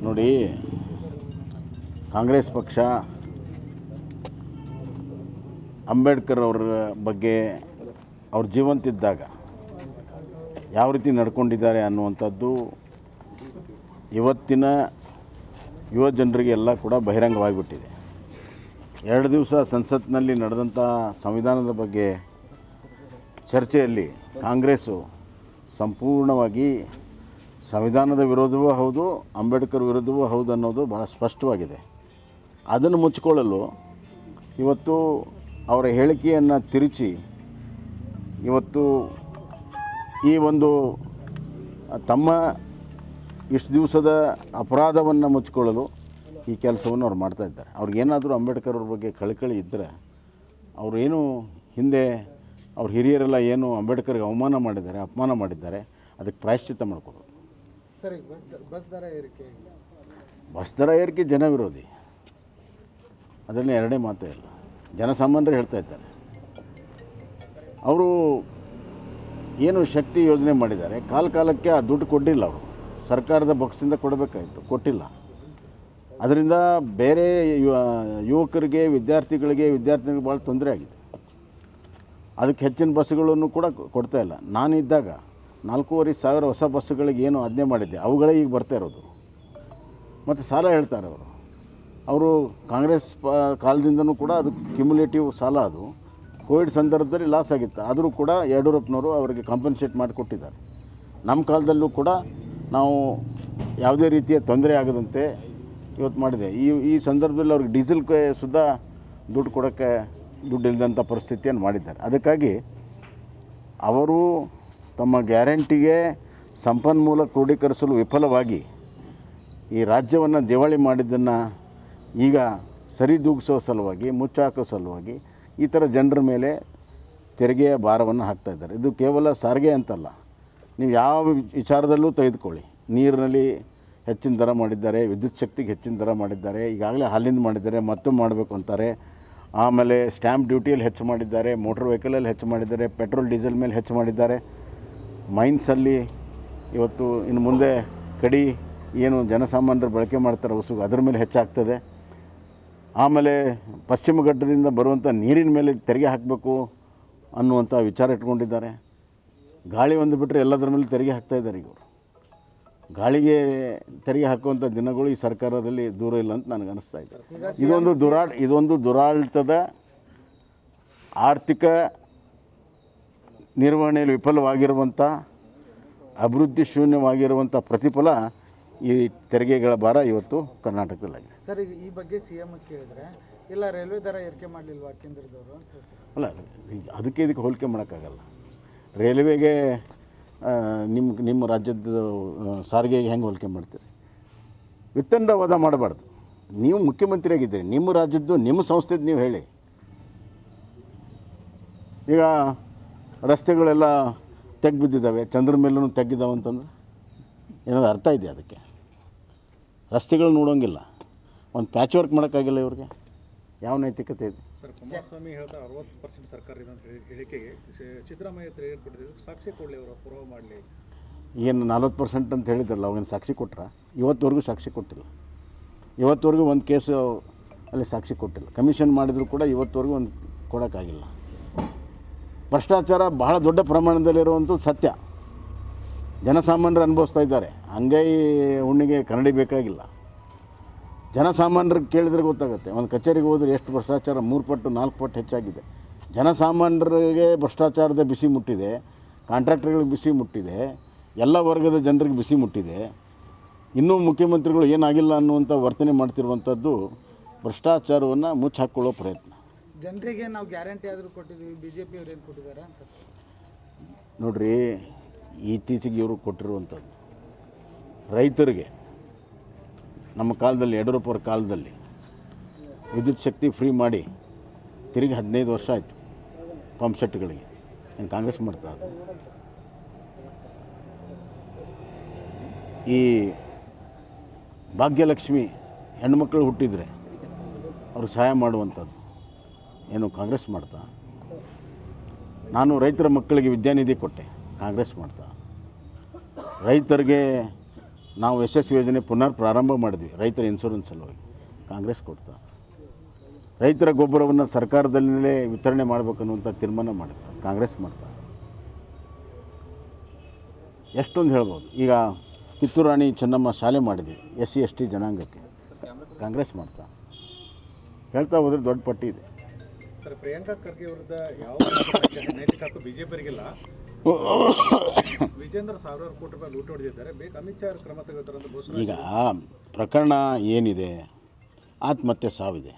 ನೋಡಿ, ಕಾಂಗ್ರೆಸ್ ಪಕ್ಷ ಅಂಬೇಡ್ಕರ್ ಅವರ ಬಗ್ಗೆ ಅವ್ರ ಜೀವಂತಿದ್ದಾಗ ಯಾವ ರೀತಿ ನಡ್ಕೊಂಡಿದ್ದಾರೆ ಅನ್ನುವಂಥದ್ದು ಇವತ್ತಿನ ಯುವ ಜನರಿಗೆ ಎಲ್ಲ ಕೂಡ ಬಹಿರಂಗವಾಗಿಬಿಟ್ಟಿದೆ. 2 ದಿವಸ ಸಂಸತ್ನಲ್ಲಿ ನಡೆದಂಥ ಸಂವಿಧಾನದ ಬಗ್ಗೆ ಚರ್ಚೆಯಲ್ಲಿ ಕಾಂಗ್ರೆಸ್ಸು ಸಂಪೂರ್ಣವಾಗಿ ಸಂವಿಧಾನದ ವಿರೋಧವೂ ಹೌದು, ಅಂಬೇಡ್ಕರ್ ವಿರೋಧವೂ ಹೌದು ಅನ್ನೋದು ಭಾಳ ಸ್ಪಷ್ಟವಾಗಿದೆ. ಅದನ್ನು ಮುಚ್ಚಿಕೊಳ್ಳಲು ಇವತ್ತು ಅವರ ಹೇಳಿಕೆಯನ್ನು ತಿರುಚಿ ಇವತ್ತು ಈ ಒಂದು ತಮ್ಮ ಇಷ್ಟು ದಿವಸದ ಅಪರಾಧವನ್ನು ಮುಚ್ಚಿಕೊಳ್ಳಲು ಈ ಕೆಲಸವನ್ನು ಅವ್ರು ಮಾಡ್ತಾಯಿದ್ದಾರೆ. ಅವ್ರಿಗೇನಾದರೂ ಅಂಬೇಡ್ಕರ್ ಅವ್ರ ಬಗ್ಗೆ ಕಳಕಳಿ ಇದ್ದರೆ ಅವರೇನು ಹಿಂದೆ ಅವ್ರ ಹಿರಿಯರೆಲ್ಲ ಏನು ಅಂಬೇಡ್ಕರ್ಗೆ ಅಪಮಾನ ಮಾಡಿದ್ದಾರೆ, ಅದಕ್ಕೆ ಪ್ರಾಯಶ್ಚಿತ್ತ ಮಾಡ್ಕೋಬೇಕು. ಸರಿ, ಬಸ್ ದರ ಏರಿಕೆ ಜನ ವಿರೋಧಿ, ಅದರಲ್ಲಿ ಎರಡೇ ಮಾತೇ ಇಲ್ಲ. ಜನಸಾಮಾನ್ಯರು ಹೇಳ್ತಾ ಇದ್ದಾರೆ. ಅವರು ಏನು ಶಕ್ತಿ ಯೋಜನೆ ಮಾಡಿದ್ದಾರೆ, ಕಾಲಕ್ಕೆ ಆ ದುಡ್ಡು ಕೊಟ್ಟಿಲ್ಲ. ಅವರು ಸರ್ಕಾರದ ಬಾಕ್ಸಿಂದ ಕೊಡಬೇಕಾಯಿತು, ಕೊಟ್ಟಿಲ್ಲ. ಅದರಿಂದ ಬೇರೆ ಯುವಕರಿಗೆ ವಿದ್ಯಾರ್ಥಿಗಳಿಗೆ ಭಾಳ ತೊಂದರೆ ಆಗಿದೆ. ಅದಕ್ಕೆ ಹೆಚ್ಚಿನ ಬಸ್ಸುಗಳನ್ನು ಕೂಡ ಕೊಡ್ತಾ ಇಲ್ಲ. ನಾನಿದ್ದಾಗ 4,500 ಹೊಸ ಬಸ್ಸುಗಳಿಗೆ ಏನು ಆಜ್ಞೆ ಮಾಡಿದ್ದೆ, ಅವುಗಳೇ ಈಗ ಬರ್ತಾ ಇರೋದು. ಮತ್ತು ಸಾಲ ಹೇಳ್ತಾರೆ ಅವರು ಕಾಂಗ್ರೆಸ್ ಕಾಲದಿಂದನೂ ಕೂಡ ಅದು ಕ್ಯುಮುಲೇಟಿವ್ ಸಾಲ. ಅದು ಕೋವಿಡ್ ಸಂದರ್ಭದಲ್ಲಿ ಲಾಸ್ ಆಗಿತ್ತು, ಆದರೂ ಕೂಡ ಯಡಿಯೂರಪ್ಪನವರು ಅವರಿಗೆ ಕಾಂಪನ್ಸೇಟ್ ಮಾಡಿಕೊಟ್ಟಿದ್ದಾರೆ. ನಮ್ಮ ಕಾಲದಲ್ಲೂ ಕೂಡ ನಾವು ಯಾವುದೇ ರೀತಿಯ ತೊಂದರೆ ಆಗದಂತೆ ಇವತ್ತು ಮಾಡಿದೆ. ಈ ಸಂದರ್ಭದಲ್ಲಿ ಅವ್ರಿಗೆ ಡೀಸೆಲ್ಗೆ ಸುದ್ದ ದುಡ್ಡು ಕೊಡೋಕ್ಕೆ ದುಡ್ಡು ಇಲ್ಲದಂಥ ಪರಿಸ್ಥಿತಿಯನ್ನು ಮಾಡಿದ್ದಾರೆ. ಅದಕ್ಕಾಗಿ ಅವರು ತಮ್ಮ ಗ್ಯಾರಂಟಿಗೆ ಸಂಪನ್ಮೂಲ ಕ್ರೋಢೀಕರಿಸಲು ವಿಫಲವಾಗಿ ಈ ರಾಜ್ಯವನ್ನು ದಿವಾಳಿ ಮಾಡಿದ್ದನ್ನು ಈಗ ಸರಿದೂಗಿಸೋ ಸಲುವಾಗಿ, ಮುಚ್ಚಾಕೋ ಸಲುವಾಗಿ ಈ ಥರ ಜನರ ಮೇಲೆ ತೆರಿಗೆಯ ಭಾರವನ್ನು ಹಾಕ್ತಾಯಿದ್ದಾರೆ. ಇದು ಕೇವಲ ಸಾರಿಗೆ ಅಂತಲ್ಲ, ನೀವು ಯಾವ ವಿಚಾರದಲ್ಲೂ ತೆಗೆದುಕೊಳ್ಳಿ. ನೀರಿನಲ್ಲಿ ಹೆಚ್ಚಿನ ದರ ಮಾಡಿದ್ದಾರೆ, ವಿದ್ಯುತ್ ಶಕ್ತಿಗೆ ಹೆಚ್ಚಿನ ದರ ಮಾಡಿದ್ದಾರೆ, ಈಗಾಗಲೇ ಹಾಲಿಂದ ಮಾಡಿದ್ದಾರೆ, ಮತ್ತೊಮ್ಮೆ ಮಾಡಬೇಕು ಅಂತಾರೆ. ಆಮೇಲೆ ಸ್ಟ್ಯಾಂಪ್ ಡ್ಯೂಟಿಯಲ್ಲಿ ಹೆಚ್ಚು ಮಾಡಿದ್ದಾರೆ, ಮೋಟ್ರ್ ವೆಹಿಕಲಲ್ಲಿ ಹೆಚ್ಚು ಮಾಡಿದ್ದಾರೆ, ಪೆಟ್ರೋಲ್ ಡೀಸೆಲ್ ಮೇಲೆ ಹೆಚ್ಚು ಮಾಡಿದ್ದಾರೆ. ಮೈನ್ಸಲ್ಲಿ ಇವತ್ತು ಇನ್ನು ಮುಂದೆ ಕಡಿ ಏನು ಜನಸಾಮಾನ್ಯರು ಬಳಕೆ ಮಾಡ್ತಾರೆ ಉಸುಗು, ಅದರ ಮೇಲೆ ಹೆಚ್ಚಾಗ್ತದೆ. ಆಮೇಲೆ ಪಶ್ಚಿಮ ಘಟ್ಟದಿಂದ ಬರುವಂಥ ನೀರಿನ ಮೇಲೆ ತೆರಿಗೆ ಹಾಕಬೇಕು ಅನ್ನುವಂಥ ವಿಚಾರ ಇಟ್ಕೊಂಡಿದ್ದಾರೆ. ಗಾಳಿ ಒಂದು ಬಿಟ್ಟರೆ ಎಲ್ಲದರ ಮೇಲೆ ತೆರಿಗೆ ಹಾಕ್ತಾಯಿದ್ದಾರೆ. ಈಗ ಅವರು ಗಾಳಿಗೆ ತೆರಿಗೆ ಹಾಕುವಂಥ ದಿನಗಳು ಈ ಸರ್ಕಾರದಲ್ಲಿ ದೂರ ಇಲ್ಲ ಅಂತ ನನಗೆ ಅನ್ನಿಸ್ತಾ ಇದೆ. ಇದೊಂದು ದುರಾಡಳಿತದ ಆರ್ಥಿಕ ನಿರ್ವಹಣೆಯಲ್ಲಿ ವಿಫಲವಾಗಿರುವಂಥ, ಅಭಿವೃದ್ಧಿ ಶೂನ್ಯವಾಗಿರುವಂಥ ಪ್ರತಿಫಲ ಈ ತೆರಿಗೆಗಳ ಭಾರ ಇವತ್ತು ಕರ್ನಾಟಕದಲ್ಲಾಗಿದೆ. ಸರ್, ಈ ಬಗ್ಗೆ CM ಕೇಳಿದ್ರೆ ಇಲ್ಲ ರೈಲ್ವೆ ದರ ಏರಿಕೆ ಮಾಡಲಿಲ್ವಾ ಕೇಂದ್ರದವರು ಅಂತ ಹೇಳ್ತಾರೆ. ಅಲ್ಲ, ಇದಕ್ಕೆ ಹೋಲಿಕೆ ಮಾಡೋಕ್ಕಾಗಲ್ಲ. ರೈಲ್ವೆಗೆ ನಿಮ್ಮ ರಾಜ್ಯದ ಸಾರಿಗೆಗೆ ಹೆಂಗೆ ಹೋಲಿಕೆ ಮಾಡ್ತೀರಿ? ವಿತ್ತಂಡವಾದ ಮಾಡಬಾರ್ದು. ನೀವು ಮುಖ್ಯಮಂತ್ರಿಯಾಗಿದ್ದೀರಿ, ನಿಮ್ಮ ರಾಜ್ಯದ್ದು ನಿಮ್ಮ ಸಂಸ್ಥೆದು ನೀವು ಹೇಳಿ. ಈಗ ರಸ್ತೆಗಳೆಲ್ಲ ತೆಗ್ಬಿದ್ದಿದ್ದಾವೆ, ಚಂದ್ರ ಮೇಲೂ ತೆಗ್ಗಿದ್ದಾವೆ ಅಂತಂದ್ರೆ ಏನಾದ್ರು ಅರ್ಥ ಇದೆಯಾ? ಅದಕ್ಕೆ ರಸ್ತೆಗಳು ನೋಡೋಂಗಿಲ್ಲ, ಒಂದು ಪ್ಯಾಚ್ ವರ್ಕ್ ಮಾಡೋಕ್ಕಾಗಿಲ್ಲ. ಇವ್ರಿಗೆ ಯಾವ ನೈತಿಕತೆ ಇದೆ? ಸರ್, ಕುಮಾರಸ್ವಾಮಿ ಹೇಳ್ತಾ 60% ಸರ್ಕಾರ ಇದೆ ಅಂತ ಹೇಳಿಕೆಗೆ ಸಿದ್ದರಾಮಯ್ಯ ಕೊಟ್ಟಿದ್ದು ಸಾಕ್ಷಿ ಕೊಡಲಿ, ಅವರು ಪುರಾವೆ ಮಾಡಲಿ. ಏನು 40% ಅಂತ ಹೇಳಿದ್ರಲ್ಲ, ಅವಾಗಿನ ಸಾಕ್ಷಿ ಕೊಟ್ಟರೆ? ಇವತ್ತುವರೆಗೂ ಸಾಕ್ಷಿ ಕೊಟ್ಟಿಲ್ಲ. ಇವತ್ತುವರೆಗೂ ಒಂದು ಕೇಸು ಅಲ್ಲಿ ಸಾಕ್ಷಿ ಕೊಟ್ಟಿಲ್ಲ. ಕಮಿಷನ್ ಮಾಡಿದರೂ ಕೂಡ ಇವತ್ತುವರೆಗೂ ಒಂದು ಕೊಡೋಕ್ಕಾಗಿಲ್ಲ. ಭ್ರಷ್ಟಾಚಾರ ಬಹಳ ದೊಡ್ಡ ಪ್ರಮಾಣದಲ್ಲಿರುವಂಥದ್ದು ಸತ್ಯ. ಜನಸಾಮಾನ್ಯರು ಅನುಭವಿಸ್ತಾ ಇದ್ದಾರೆ. ಅಂಗೈ ಹುಣ್ಣಿಗೆ ಕನ್ನಡಿ ಬೇಕಾಗಿಲ್ಲ. ಜನಸಾಮಾನ್ಯರಿಗೆ ಕೇಳಿದ್ರೆ ಗೊತ್ತಾಗುತ್ತೆ. ಒಂದು ಕಚೇರಿಗೆ ಹೋದರೆ ಎಷ್ಟು ಭ್ರಷ್ಟಾಚಾರ 3 ಪಟ್ಟು 4 ಪಟ್ಟು ಹೆಚ್ಚಾಗಿದೆ. ಜನಸಾಮಾನ್ಯರಿಗೆ ಭ್ರಷ್ಟಾಚಾರದ ಬಿಸಿ ಮುಟ್ಟಿದೆ, ಕಾಂಟ್ರಾಕ್ಟರ್ಗಳಿಗೆ ಬಿಸಿ ಮುಟ್ಟಿದೆ, ಎಲ್ಲ ವರ್ಗದ ಜನರಿಗೆ ಬಿಸಿ ಮುಟ್ಟಿದೆ. ಇನ್ನೂ ಮುಖ್ಯಮಂತ್ರಿಗಳು ಏನಾಗಿಲ್ಲ ಅನ್ನುವಂಥ ವರ್ತನೆ ಮಾಡ್ತಿರುವಂಥದ್ದು ಭ್ರಷ್ಟಾಚಾರವನ್ನು ಮುಚ್ಚಾಕೊಳ್ಳೋ ಪ್ರಯತ್ನ. ಜನರಿಗೆ ನಾವು ಗ್ಯಾರಂಟಿ ಆದರೂ ಕೊಟ್ಟಿದ್ದೀವಿ, BJP ಅವ್ರು ಏನು ಕೊಟ್ಟಿದ್ದಾರೆ ಅಂತ ನೋಡ್ರಿ. ಇತ್ತೀಚೆಗೆ ಇವರು ಕೊಟ್ಟಿರುವಂಥದ್ದು ರೈತರಿಗೆ, ನಮ್ಮ ಕಾಲದಲ್ಲಿ ಯಡಿಯೂರಪ್ಪರ ಕಾಲದಲ್ಲಿ ವಿದ್ಯುತ್ ಶಕ್ತಿ ಫ್ರೀ ಮಾಡಿ ತಿರುಗಿ 15 ವರ್ಷ ಆಯಿತು ಪಂಪ್ ಸೆಟ್ಗಳಿಗೆ. ಏನು ಕಾಂಗ್ರೆಸ್ ಮಾಡ್ತಾ ಅದು? ಈ ಭಾಗ್ಯಲಕ್ಷ್ಮಿ ಹೆಣ್ಮಕ್ಳು ಹುಟ್ಟಿದರೆ ಅವ್ರಿಗೆ ಸಹಾಯ ಮಾಡುವಂಥದ್ದು ಏನು ಕಾಂಗ್ರೆಸ್ ಮಾಡ್ತಾ? ನಾನು ರೈತರ ಮಕ್ಕಳಿಗೆ ವಿದ್ಯಾನಿಧಿ ಕೊಟ್ಟೆ, ಕಾಂಗ್ರೆಸ್ ಮಾಡ್ತಾ? ರೈತರಿಗೆ ನಾವು ಯಶಸ್ವಿ ಯೋಜನೆ ಪುನರ್ ಪ್ರಾರಂಭ ಮಾಡಿದ್ವಿ ರೈತರ ಇನ್ಶೂರೆನ್ಸ್ ಸಲುವಾಗಿ, ಕಾಂಗ್ರೆಸ್ ಕೊಡ್ತಾ. ರೈತರ ಗೊಬ್ಬರವನ್ನು ಸರ್ಕಾರದಲ್ಲೇ ವಿತರಣೆ ಮಾಡಬೇಕನ್ನುವಂಥ ತೀರ್ಮಾನ ಮಾಡುತ್ತೆ, ಕಾಂಗ್ರೆಸ್ ಮಾಡ್ತಾ. ಎಷ್ಟೊಂದು ಹೇಳ್ಬೋದು. ಈಗ ಕಿತ್ತೂರು ರಾಣಿ ಚೆನ್ನಮ್ಮ ಶಾಲೆ ಮಾಡಿದ್ವಿ SC ST ಜನಾಂಗಕ್ಕೆ, ಕಾಂಗ್ರೆಸ್ ಮಾಡ್ತಾ. ಹೇಳ್ತಾ ಹೋದರೆ ದೊಡ್ಡ ಪಟ್ಟಿ ಇದೆ. ಸರ್, ಪ್ರಿಯಾಂಕಾ ಖರ್ಗೆ ವಿರುದ್ಧ ಯಾವ ನೈತಿಕ ಹಕ್ಕು ಬಿಜೆಪಿಯವರಿಗಿಲ್ಲ. ವಿಜೇಂದ್ರ ಸಾವಿರಾರು ಕೋಟಿ ರೂಪಾಯಿ ಲೂಟಿ ಹೊಡೆದಿದ್ದಾರೆ, ಬೇಕು ಅಮಿತ್ ಶಾ ಕ್ರಮ ತೆಗೆದುತ್ತಾರೆ ಅಂತ ಘೋಷಣೆ. ಈಗ ಪ್ರಕರಣ ಏನಿದೆ, ಆತ್ಮಹತ್ಯೆ ಸಾವಿದೆ.